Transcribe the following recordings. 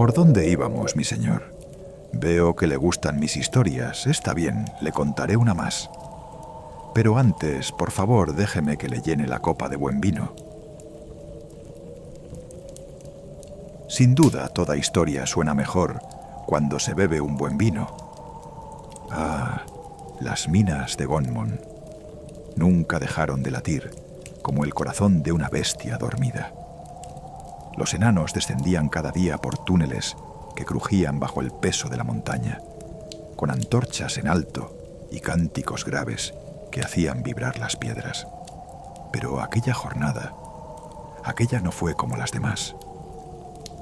¿Por dónde íbamos, mi señor? Veo que le gustan mis historias. Está bien, le contaré una más. Pero antes, por favor, déjeme que le llene la copa de buen vino. Sin duda, toda historia suena mejor cuando se bebe un buen vino. Ah, las minas de Gonmon nunca dejaron de latir, como el corazón de una bestia dormida. Los enanos descendían cada día por túneles que crujían bajo el peso de la montaña, con antorchas en alto y cánticos graves que hacían vibrar las piedras. Pero aquella jornada, aquella no fue como las demás.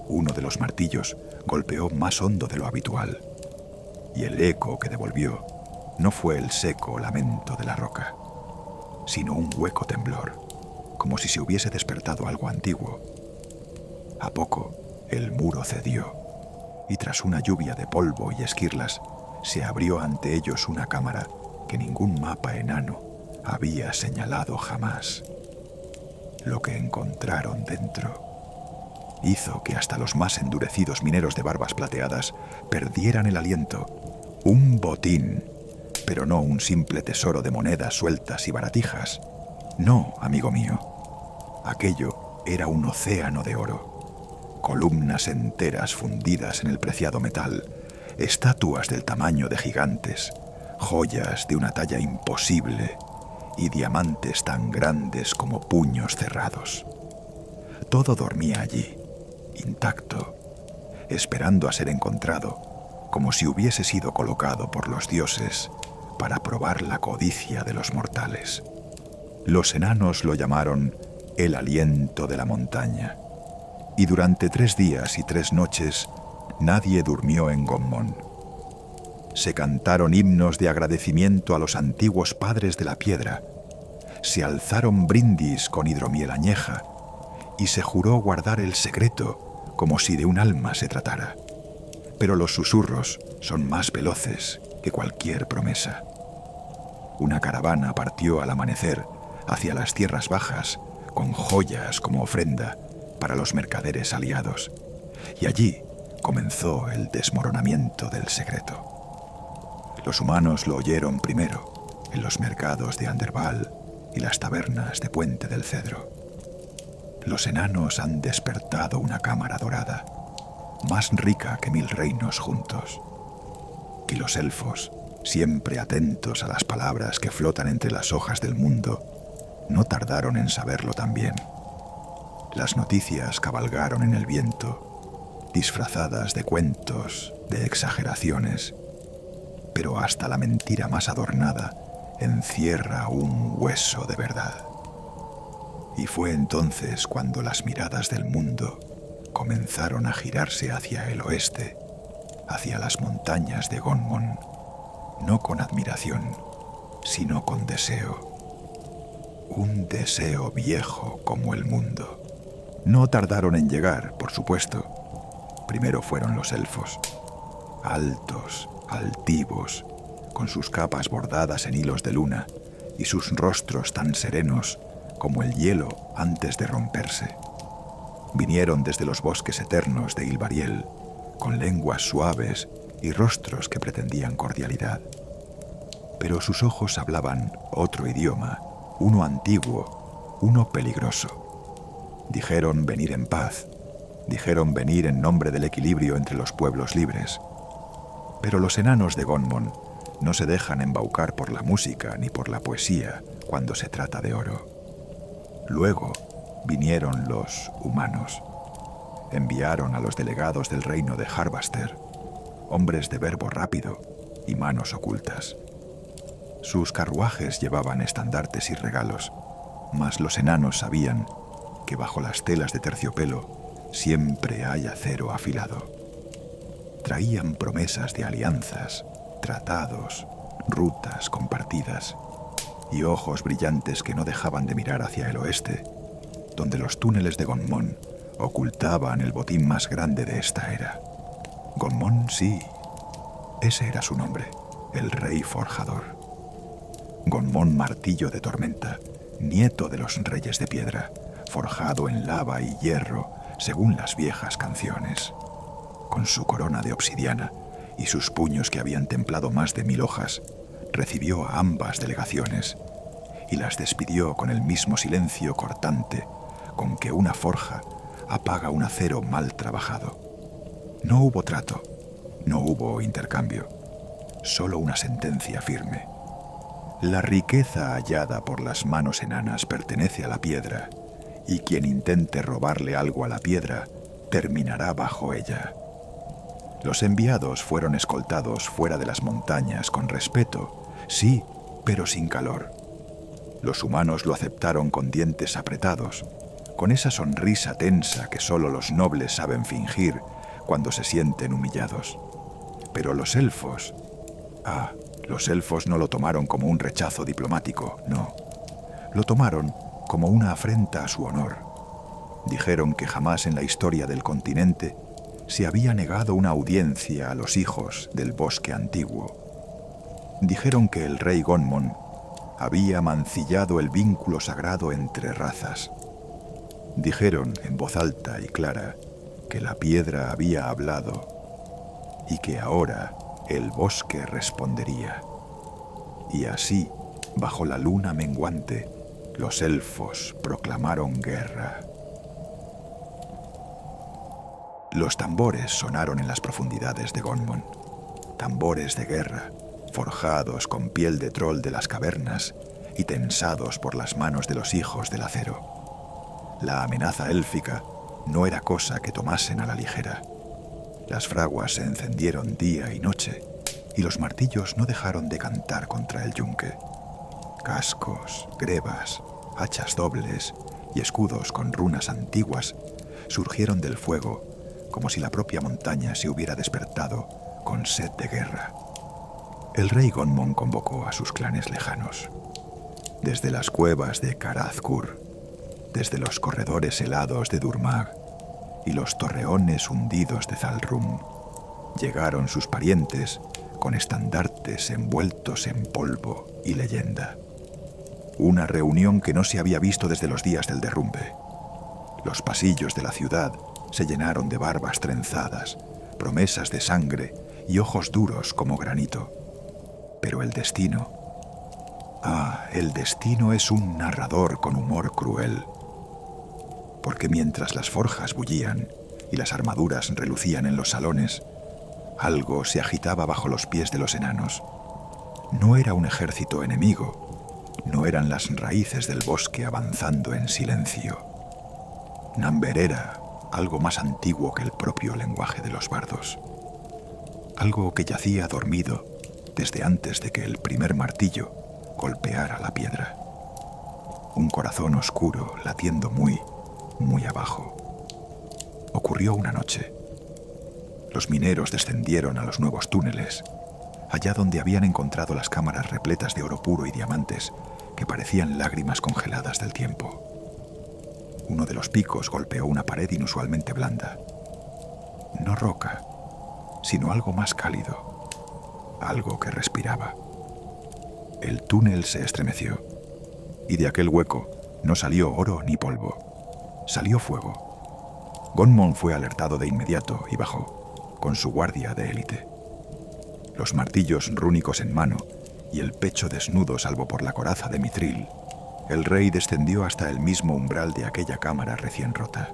Uno de los martillos golpeó más hondo de lo habitual, y el eco que devolvió no fue el seco lamento de la roca, sino un hueco temblor, como si se hubiese despertado algo antiguo. A poco, el muro cedió, y tras una lluvia de polvo y esquirlas, se abrió ante ellos una cámara que ningún mapa enano había señalado jamás. Lo que encontraron dentro hizo que hasta los más endurecidos mineros de barbas plateadas perdieran el aliento. Un botín, pero no un simple tesoro de monedas sueltas y baratijas. No, amigo mío. Aquello era un océano de oro. Columnas enteras fundidas en el preciado metal, estatuas del tamaño de gigantes, joyas de una talla imposible y diamantes tan grandes como puños cerrados. Todo dormía allí, intacto, esperando a ser encontrado, como si hubiese sido colocado por los dioses para probar la codicia de los mortales. Los enanos lo llamaron el aliento de la montaña, y durante 3 días y 3 noches nadie durmió en Gonmon. Se cantaron himnos de agradecimiento a los antiguos padres de la piedra, se alzaron brindis con hidromiel añeja y se juró guardar el secreto como si de un alma se tratara. Pero los susurros son más veloces que cualquier promesa. Una caravana partió al amanecer hacia las tierras bajas con joyas como ofrenda para los mercaderes aliados, y allí comenzó el desmoronamiento del secreto. Los humanos lo oyeron primero en los mercados de Anderval y las tabernas de Puente del Cedro. Los enanos han despertado una cámara dorada, más rica que 1000 reinos juntos. Y los elfos, siempre atentos a las palabras que flotan entre las hojas del mundo, no tardaron en saberlo también. Las noticias cabalgaron en el viento, disfrazadas de cuentos, de exageraciones, pero hasta la mentira más adornada encierra un hueso de verdad. Y fue entonces cuando las miradas del mundo comenzaron a girarse hacia el oeste, hacia las montañas de Gonmon, no con admiración, sino con deseo. Un deseo viejo como el mundo. No tardaron en llegar, por supuesto. Primero fueron los elfos, altos, altivos, con sus capas bordadas en hilos de luna y sus rostros tan serenos como el hielo antes de romperse. Vinieron desde los bosques eternos de Ilvariel, con lenguas suaves y rostros que pretendían cordialidad. Pero sus ojos hablaban otro idioma, uno antiguo, uno peligroso. Dijeron venir en paz, dijeron venir en nombre del equilibrio entre los pueblos libres. Pero los enanos de Gonmon no se dejan embaucar por la música ni por la poesía cuando se trata de oro. Luego vinieron los humanos. Enviaron a los delegados del reino de Harvaster, hombres de verbo rápido y manos ocultas. Sus carruajes llevaban estandartes y regalos, mas los enanos sabían que bajo las telas de terciopelo siempre hay acero afilado. Traían promesas de alianzas, tratados, rutas compartidas y ojos brillantes que no dejaban de mirar hacia el oeste, donde los túneles de Gonmon ocultaban el botín más grande de esta era. Gonmon, sí, ese era su nombre, el rey forjador. Gonmon Martillo de Tormenta, nieto de los reyes de piedra, forjado en lava y hierro según las viejas canciones. con su corona de obsidiana y sus puños que habían templado más de 1000 hojas, recibió a ambas delegaciones y las despidió con el mismo silencio cortante con que una forja apaga un acero mal trabajado. No hubo trato, no hubo intercambio, solo una sentencia firme. La riqueza hallada por las manos enanas pertenece a la piedra, y quien intente robarle algo a la piedra terminará bajo ella. Los enviados fueron escoltados fuera de las montañas con respeto, sí, pero sin calor. Los humanos lo aceptaron con dientes apretados, con esa sonrisa tensa que solo los nobles saben fingir cuando se sienten humillados. Pero los elfos... los elfos no lo tomaron como un rechazo diplomático, no. Lo tomaron como una afrenta a su honor. Dijeron que jamás en la historia del continente se había negado una audiencia a los hijos del bosque antiguo. Dijeron que el rey Gonmon había mancillado el vínculo sagrado entre razas. Dijeron en voz alta y clara que la piedra había hablado y que ahora el bosque respondería. Y así, bajo la luna menguante, los elfos proclamaron guerra. Los tambores sonaron en las profundidades de Gonmon, tambores de guerra, forjados con piel de troll de las cavernas y tensados por las manos de los hijos del acero. La amenaza élfica no era cosa que tomasen a la ligera. Las fraguas se encendieron día y noche, y los martillos no dejaron de cantar contra el yunque. Cascos, grebas, hachas dobles y escudos con runas antiguas surgieron del fuego como si la propia montaña se hubiera despertado con sed de guerra. El rey Gonmon convocó a sus clanes lejanos. Desde las cuevas de Karazkur, desde los corredores helados de Durmag y los torreones hundidos de Zalrum, llegaron sus parientes con estandartes envueltos en polvo y leyenda. Una reunión que no se había visto desde los días del derrumbe. Los pasillos de la ciudad se llenaron de barbas trenzadas, promesas de sangre y ojos duros como granito. Pero el destino... el destino es un narrador con humor cruel. Porque mientras las forjas bullían y las armaduras relucían en los salones, algo se agitaba bajo los pies de los enanos. No era un ejército enemigo, no eran las raíces del bosque avanzando en silencio. Namber era algo más antiguo que el propio lenguaje de los bardos. Algo que yacía dormido desde antes de que el primer martillo golpeara la piedra. Un corazón oscuro latiendo muy abajo. Ocurrió una noche. Los mineros descendieron a los nuevos túneles, allá donde habían encontrado las cámaras repletas de oro puro y diamantes que parecían lágrimas congeladas del tiempo. Uno de los picos golpeó una pared inusualmente blanda. No roca, sino algo más cálido, algo que respiraba. El túnel se estremeció, y de aquel hueco no salió oro ni polvo, salió fuego. Gonmon fue alertado de inmediato y bajó, con su guardia de élite. Los martillos rúnicos en mano y el pecho desnudo salvo por la coraza de Mithril, el rey descendió hasta el mismo umbral de aquella cámara recién rota.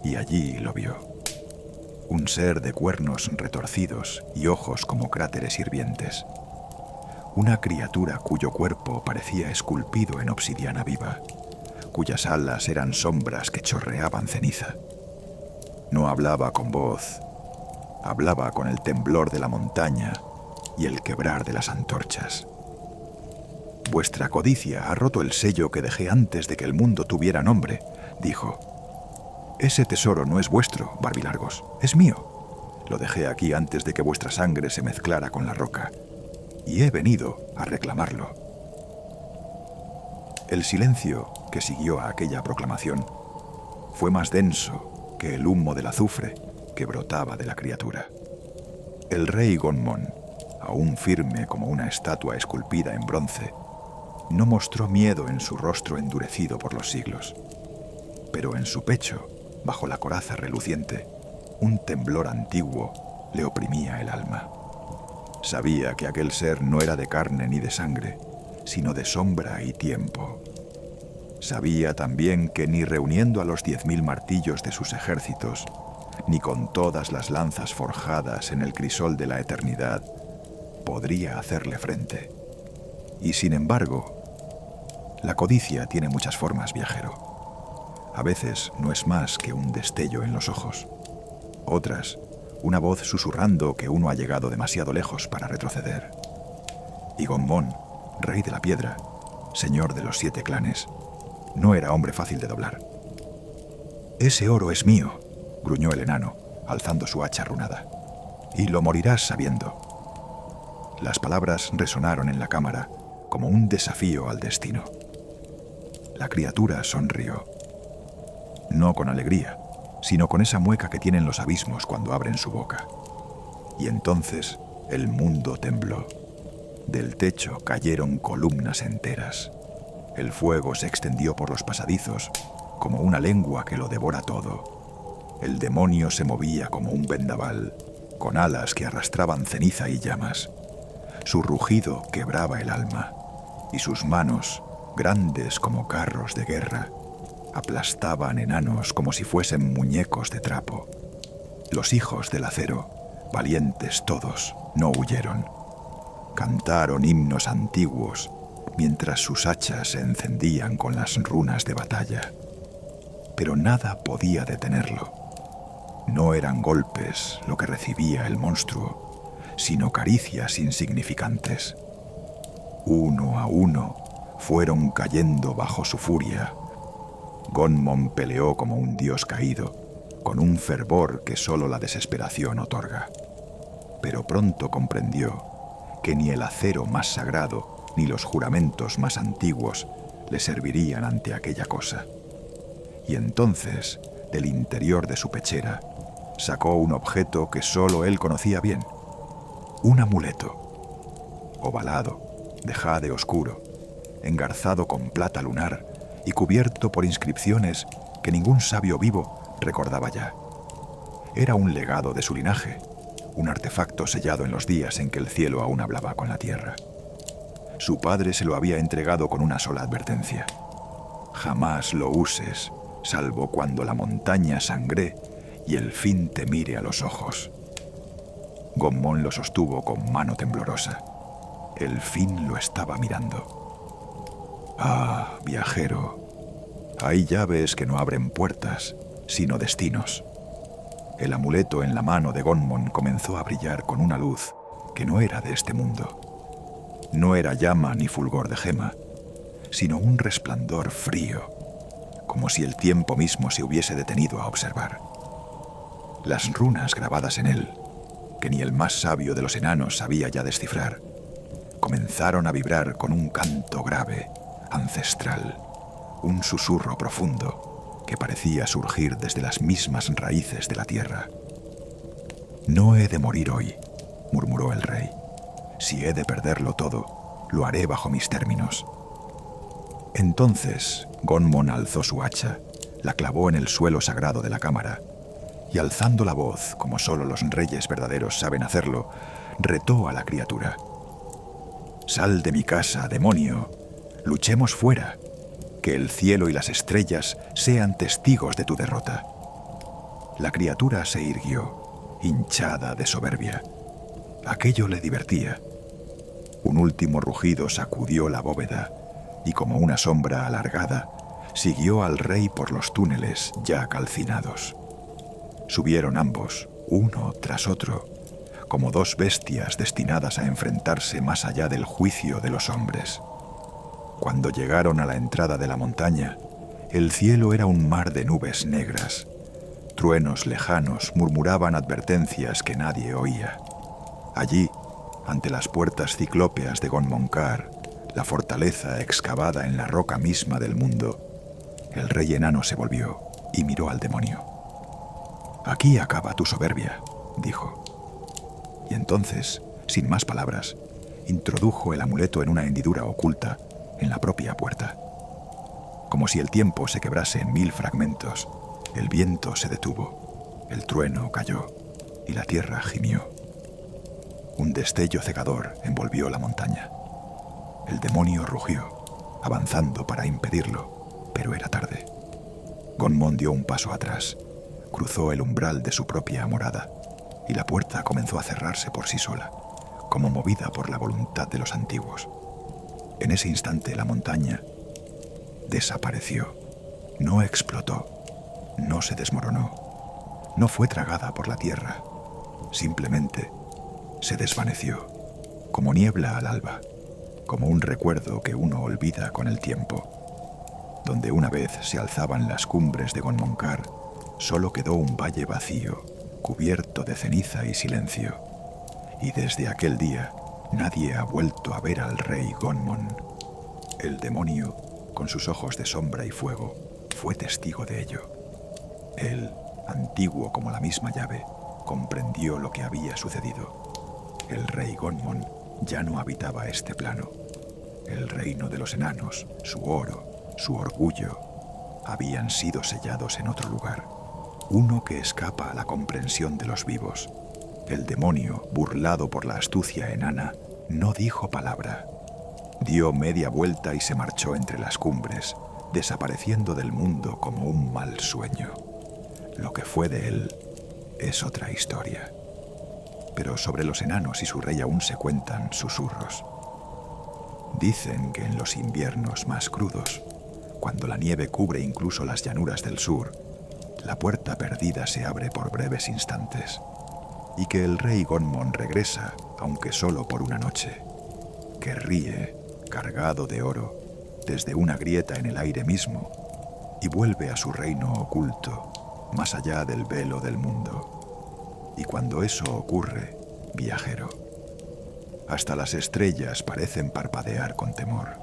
Y allí lo vio. Un ser de cuernos retorcidos y ojos como cráteres hirvientes. Una criatura cuyo cuerpo parecía esculpido en obsidiana viva, cuyas alas eran sombras que chorreaban ceniza. No hablaba con voz, hablaba con el temblor de la montaña y el quebrar de las antorchas. «Vuestra codicia ha roto el sello que dejé antes de que el mundo tuviera nombre», dijo. «Ese tesoro no es vuestro, Barbilargos, es mío. Lo dejé aquí antes de que vuestra sangre se mezclara con la roca, y he venido a reclamarlo». El silencio que siguió a aquella proclamación fue más denso que el humo del azufre que brotaba de la criatura. El rey Gonmon, aún firme como una estatua esculpida en bronce, no mostró miedo en su rostro endurecido por los siglos, pero en su pecho, bajo la coraza reluciente, Un temblor antiguo le oprimía el alma. Sabía que aquel ser no era de carne ni de sangre, sino de sombra y tiempo. Sabía también que ni reuniendo a los 10.000 martillos de sus ejércitos, ni con todas las lanzas forjadas en el crisol de la eternidad, podría hacerle frente. Y sin embargo, la codicia tiene muchas formas, viajero. A veces no es más que un destello en los ojos. Otras, una voz susurrando que uno ha llegado demasiado lejos para retroceder. Y Gonmon, rey de la piedra, señor de los 7 clanes, no era hombre fácil de doblar. «Ese oro es mío», gruñó el enano, alzando su hacha runada. «Y lo morirás sabiendo». Las palabras resonaron en la cámara como un desafío al destino. La criatura sonrió. No con alegría, sino con esa mueca que tienen los abismos cuando abren su boca. Y entonces el mundo tembló. Del techo cayeron columnas enteras. El fuego se extendió por los pasadizos como una lengua que lo devora todo. El demonio se movía como un vendaval, con alas que arrastraban ceniza y llamas. Su rugido quebraba el alma, y sus manos, grandes como carros de guerra, aplastaban enanos como si fuesen muñecos de trapo. Los hijos del acero, valientes todos, no huyeron. Cantaron himnos antiguos mientras sus hachas se encendían con las runas de batalla. Pero nada podía detenerlo. No eran golpes lo que recibía el monstruo, sino caricias insignificantes. Uno a uno fueron cayendo bajo su furia. Gonmon peleó como un dios caído, con un fervor que solo la desesperación otorga. Pero pronto comprendió que ni el acero más sagrado ni los juramentos más antiguos le servirían ante aquella cosa. Y entonces, del interior de su pechera, sacó un objeto que solo él conocía bien: un amuleto, ovalado, de jade oscuro, engarzado con plata lunar y cubierto por inscripciones que ningún sabio vivo recordaba ya. Era un legado de su linaje, un artefacto sellado en los días en que el cielo aún hablaba con la tierra. Su padre se lo había entregado con una sola advertencia: jamás lo uses, salvo cuando la montaña sangre y el fin te mire a los ojos. Gonmon lo sostuvo con mano temblorosa. El fin lo estaba mirando. Ah, viajero, hay llaves que no abren puertas, sino destinos. El amuleto en la mano de Gonmon comenzó a brillar con una luz que no era de este mundo. No era llama ni fulgor de gema, sino un resplandor frío, como si el tiempo mismo se hubiese detenido a observar. Las runas grabadas en él, que ni el más sabio de los enanos sabía ya descifrar, comenzaron a vibrar con un canto grave, ancestral, un susurro profundo que parecía surgir desde las mismas raíces de la tierra. «No he de morir hoy», murmuró el rey. «Si he de perderlo todo, lo haré bajo mis términos». Entonces Gonmon alzó su hacha, la clavó en el suelo sagrado de la cámara y, alzando la voz como solo los reyes verdaderos saben hacerlo, retó a la criatura. «Sal de mi casa, demonio. Luchemos fuera. Que el cielo y las estrellas sean testigos de tu derrota». La criatura se irguió, hinchada de soberbia. Aquello le divertía. Un último rugido sacudió la bóveda y, como una sombra alargada, siguió al rey por los túneles ya calcinados. Subieron ambos, uno tras otro, como dos bestias destinadas a enfrentarse más allá del juicio de los hombres. Cuando llegaron a la entrada de la montaña, el cielo era un mar de nubes negras. Truenos lejanos murmuraban advertencias que nadie oía. Allí, ante las puertas ciclópeas de Gonmonkar, la fortaleza excavada en la roca misma del mundo, el rey enano se volvió y miró al demonio. «Aquí acaba tu soberbia», dijo. Y entonces, sin más palabras, introdujo el amuleto en una hendidura oculta en la propia puerta. Como si el tiempo se quebrase en 1000 fragmentos, el viento se detuvo. El trueno cayó y la tierra gimió. Un destello cegador envolvió la montaña. El demonio rugió, avanzando para impedirlo, pero era tarde. Gonmon dio un paso atrás, cruzó el umbral de su propia morada, y la puerta comenzó a cerrarse por sí sola, como movida por la voluntad de los antiguos. En ese instante la montaña desapareció. No explotó, no se desmoronó, no fue tragada por la tierra, simplemente se desvaneció, como niebla al alba, como un recuerdo que uno olvida con el tiempo. Donde una vez se alzaban las cumbres de Gonmonkar, solo quedó un valle vacío, cubierto de ceniza y silencio. Y desde aquel día nadie ha vuelto a ver al rey Gonmon. El demonio, con sus ojos de sombra y fuego, fue testigo de ello. Él, antiguo como la misma llave, comprendió lo que había sucedido. El rey Gonmon ya no habitaba este plano. El reino de los enanos, su oro, su orgullo, habían sido sellados en otro lugar, uno que escapa a la comprensión de los vivos. El demonio, burlado por la astucia enana, no dijo palabra. Dio media vuelta y se marchó entre las cumbres, desapareciendo del mundo como un mal sueño. Lo que fue de él es otra historia. Pero sobre los enanos y su rey aún se cuentan susurros. Dicen que en los inviernos más crudos, cuando la nieve cubre incluso las llanuras del sur, la puerta perdida se abre por breves instantes, y que el rey Gonmon regresa, aunque solo por una noche, que ríe, cargado de oro, desde una grieta en el aire mismo, y vuelve a su reino oculto, más allá del velo del mundo. Y cuando eso ocurre, viajero, hasta las estrellas parecen parpadear con temor.